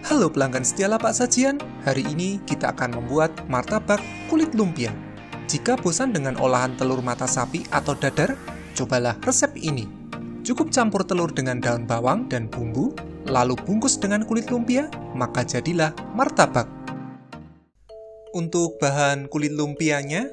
Halo pelanggan setia Lapak Sajian, hari ini kita akan membuat martabak kulit lumpia. Jika bosan dengan olahan telur mata sapi atau dadar, cobalah resep ini. Cukup campur telur dengan daun bawang dan bumbu, lalu bungkus dengan kulit lumpia, maka jadilah martabak. Untuk bahan kulit lumpianya,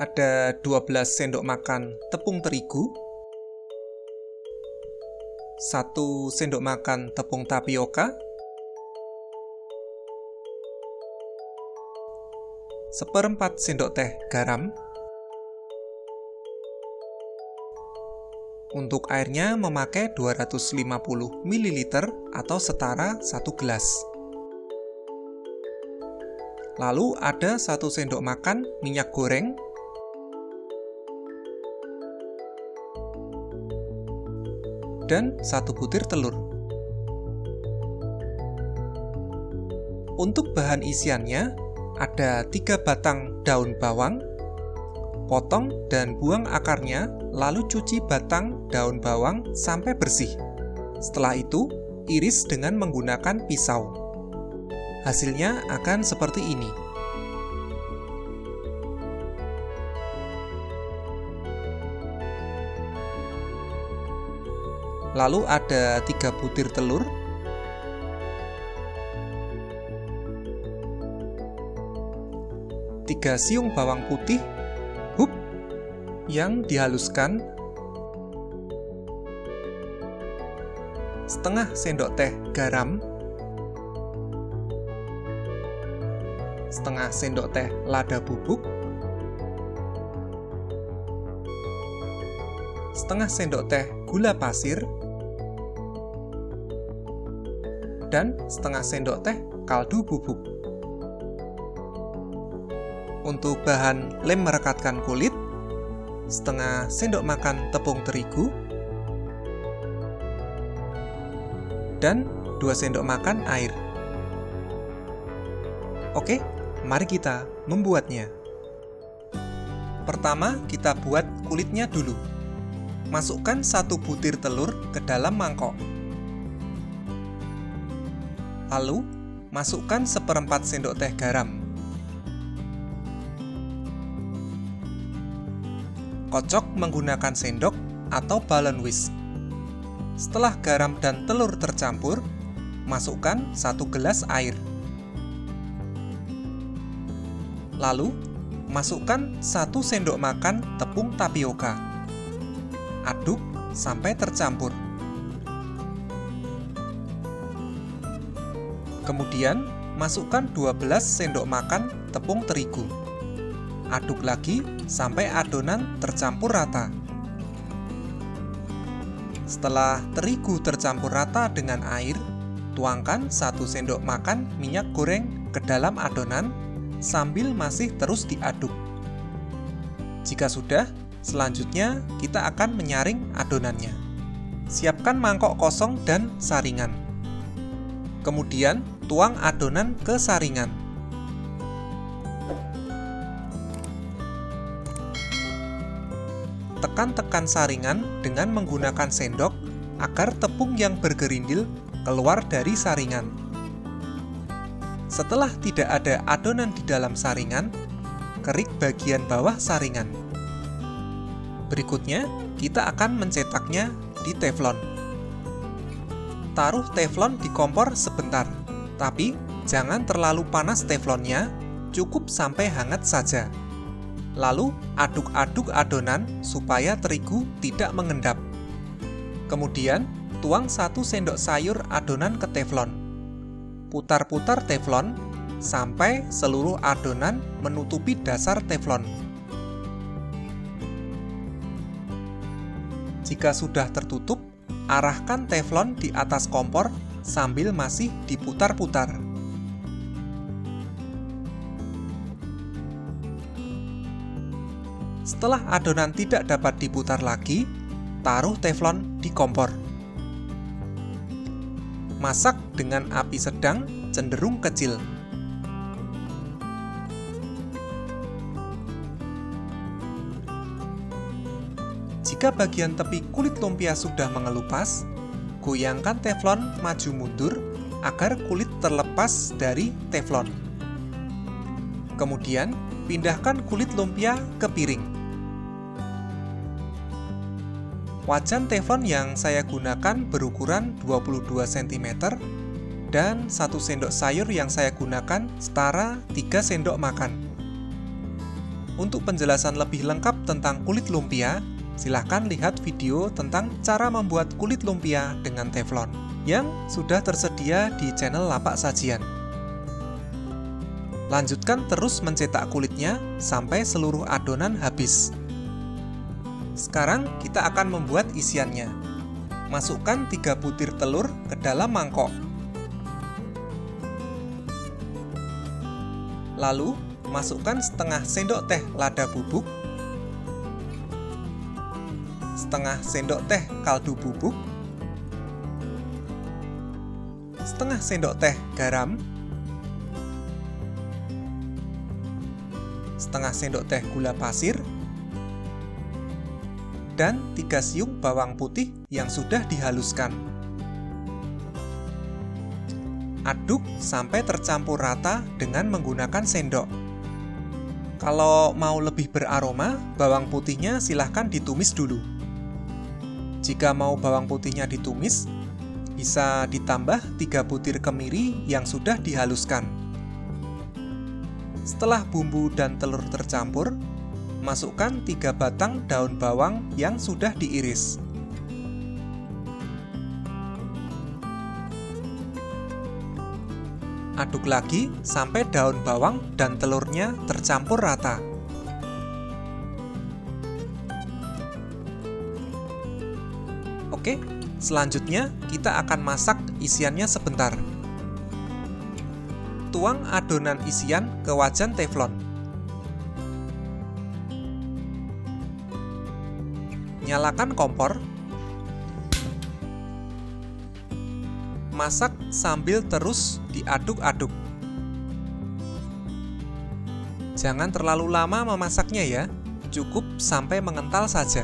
ada 12 sendok makan tepung terigu, 1 sendok makan tepung tapioka, 1/4 sendok teh garam. Untuk airnya memakai 250 ml atau setara 1 gelas. Lalu ada 1 sendok makan minyak goreng, dan 1 butir telur. Untuk bahan isiannya, ada 3 batang daun bawang, potong dan buang akarnya, lalu cuci batang daun bawang sampai bersih. Setelah itu, iris dengan menggunakan pisau. Hasilnya akan seperti ini. Lalu ada 3 butir telur, 3 siung bawang putih yang dihaluskan, setengah sendok teh garam, setengah sendok teh lada bubuk, setengah sendok teh gula pasir, dan setengah sendok teh kaldu bubuk. Untuk bahan lem merekatkan kulit, setengah sendok makan tepung terigu, dan 2 sendok makan air. Oke, mari kita membuatnya. Pertama, kita buat kulitnya dulu. Masukkan 1 butir telur ke dalam mangkok. Lalu, masukkan 1/4 sendok teh garam. Kocok menggunakan sendok atau balon whisk. Setelah garam dan telur tercampur, masukkan 1 gelas air. Lalu, masukkan 1 sendok makan tepung tapioka. Aduk sampai tercampur. Kemudian, masukkan 12 sendok makan tepung terigu. Aduk lagi sampai adonan tercampur rata. Setelah terigu tercampur rata dengan air, tuangkan 1 sendok makan minyak goreng ke dalam adonan sambil masih terus diaduk. Jika sudah, selanjutnya kita akan menyaring adonannya. Siapkan mangkok kosong dan saringan. Kemudian, tuang adonan ke saringan. Tekan-tekan saringan dengan menggunakan sendok agar tepung yang bergerindil keluar dari saringan. Setelah tidak ada adonan di dalam saringan, kerik bagian bawah saringan. Berikutnya, kita akan mencetaknya di teflon. Taruh teflon di kompor sebentar, tapi jangan terlalu panas teflonnya, cukup sampai hangat saja. Lalu, aduk-aduk adonan supaya terigu tidak mengendap. Kemudian, tuang 1 sendok sayur adonan ke teflon. Putar-putar teflon sampai seluruh adonan menutupi dasar teflon. Jika sudah tertutup, arahkan teflon di atas kompor sambil masih diputar-putar. Setelah adonan tidak dapat diputar lagi, taruh teflon di kompor. Masak dengan api sedang cenderung kecil. Jika bagian tepi kulit lumpia sudah mengelupas, goyangkan teflon maju mundur agar kulit terlepas dari teflon. Kemudian, pindahkan kulit lumpia ke piring. Wajan teflon yang saya gunakan berukuran 22 cm dan 1 sendok sayur yang saya gunakan setara 3 sendok makan. Untuk penjelasan lebih lengkap tentang kulit lumpia, silahkan lihat video tentang cara membuat kulit lumpia dengan teflon yang sudah tersedia di channel Lapak Sajian. Lanjutkan terus mencetak kulitnya sampai seluruh adonan habis. Sekarang kita akan membuat isiannya. Masukkan 3 butir telur ke dalam mangkok. Lalu, masukkan setengah sendok teh lada bubuk, setengah sendok teh kaldu bubuk, setengah sendok teh garam, setengah sendok teh gula pasir, dan 3 siung bawang putih yang sudah dihaluskan. Aduk sampai tercampur rata dengan menggunakan sendok. Kalau mau lebih beraroma, bawang putihnya silahkan ditumis dulu. Jika mau bawang putihnya ditumis, bisa ditambah 3 butir kemiri yang sudah dihaluskan. Setelah bumbu dan telur tercampur, masukkan 3 batang daun bawang yang sudah diiris. Aduk lagi sampai daun bawang dan telurnya tercampur rata. Oke, selanjutnya kita akan masak isiannya sebentar. Tuang adonan isian ke wajan teflon. Nyalakan kompor. Masak sambil terus diaduk-aduk. Jangan terlalu lama memasaknya ya, cukup sampai mengental saja.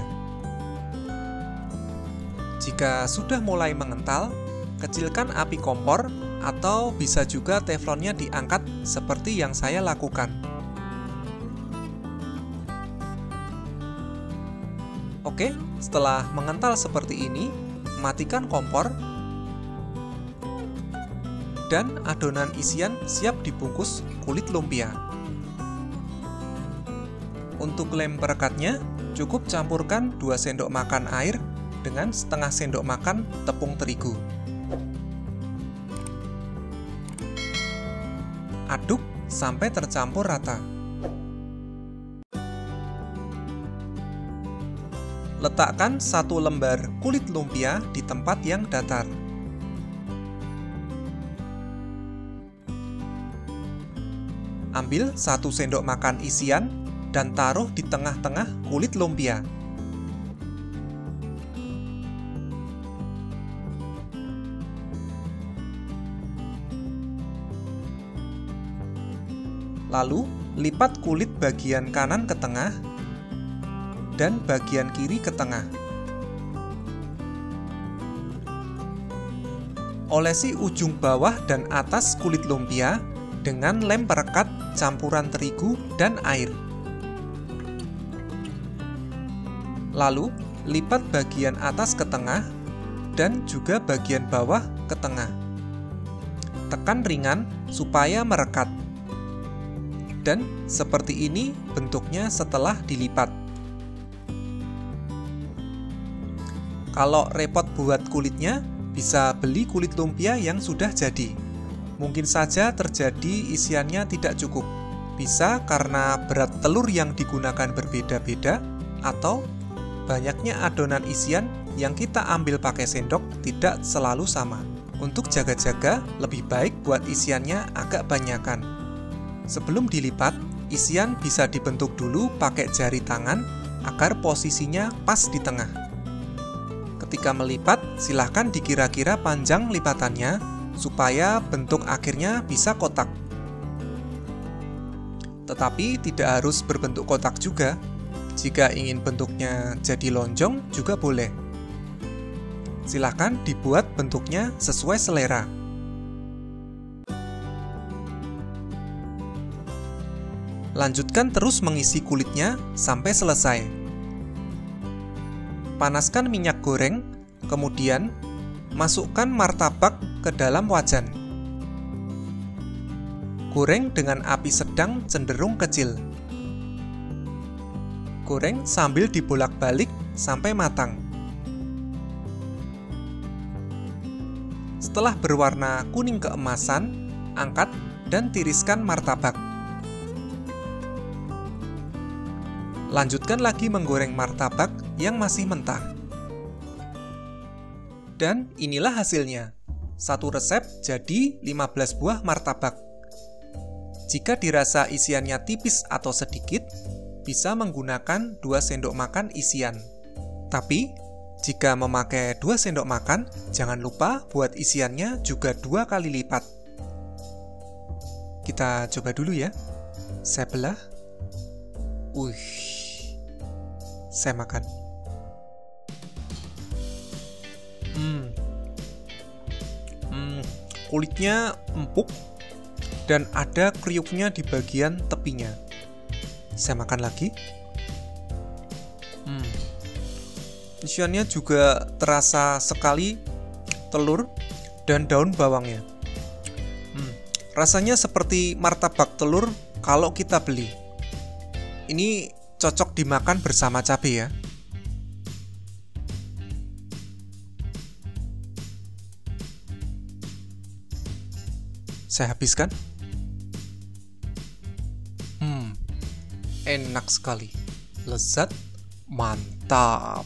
Jika sudah mulai mengental, kecilkan api kompor atau bisa juga teflonnya diangkat seperti yang saya lakukan. Oke, setelah mengental seperti ini, matikan kompor. Dan adonan isian siap dibungkus kulit lumpia. Untuk lem perekatnya, cukup campurkan 2 sendok makan air dengan setengah sendok makan tepung terigu. Aduk sampai tercampur rata. Letakkan 1 lembar kulit lumpia di tempat yang datar. Ambil 1 sendok makan isian dan taruh di tengah-tengah kulit lumpia. Lalu, lipat kulit bagian kanan ke tengah dan bagian kiri ke tengah. Olesi ujung bawah dan atas kulit lumpia dengan lem perekat campuran terigu dan air. Lalu, lipat bagian atas ke tengah dan juga bagian bawah ke tengah. Tekan ringan supaya merekat. Dan seperti ini bentuknya setelah dilipat. Kalau repot buat kulitnya, bisa beli kulit lumpia yang sudah jadi. Mungkin saja terjadi isiannya tidak cukup. Bisa karena berat telur yang digunakan berbeda-beda, atau banyaknya adonan isian yang kita ambil pakai sendok tidak selalu sama. Untuk jaga-jaga, lebih baik buat isiannya agak banyakan. Sebelum dilipat, isian bisa dibentuk dulu pakai jari tangan agar posisinya pas di tengah. Ketika melipat, silahkan dikira-kira panjang lipatannya supaya bentuk akhirnya bisa kotak. Tetapi tidak harus berbentuk kotak juga. Jika ingin bentuknya jadi lonjong juga boleh. Silahkan dibuat bentuknya sesuai selera. Lanjutkan terus mengisi kulitnya sampai selesai. Panaskan minyak goreng, kemudian masukkan martabak ke dalam wajan. Goreng dengan api sedang cenderung kecil. Goreng sambil dibolak-balik sampai matang. Setelah berwarna kuning keemasan, angkat dan tiriskan martabak. Lanjutkan lagi menggoreng martabak yang masih mentah. Dan inilah hasilnya. Satu resep jadi 15 buah martabak. Jika dirasa isiannya tipis atau sedikit, bisa menggunakan 2 sendok makan isian. Tapi, jika memakai 2 sendok makan, jangan lupa buat isiannya juga 2 kali lipat. Kita coba dulu ya. Saya belah. Saya makan. Kulitnya empuk dan ada kriuknya di bagian tepinya. Saya makan lagi. Isiannya juga terasa sekali telur dan daun bawangnya. Rasanya seperti martabak telur kalau kita beli. Ini cocok dimakan bersama cabai ya. Saya habiskan. Enak sekali. Lezat, mantap.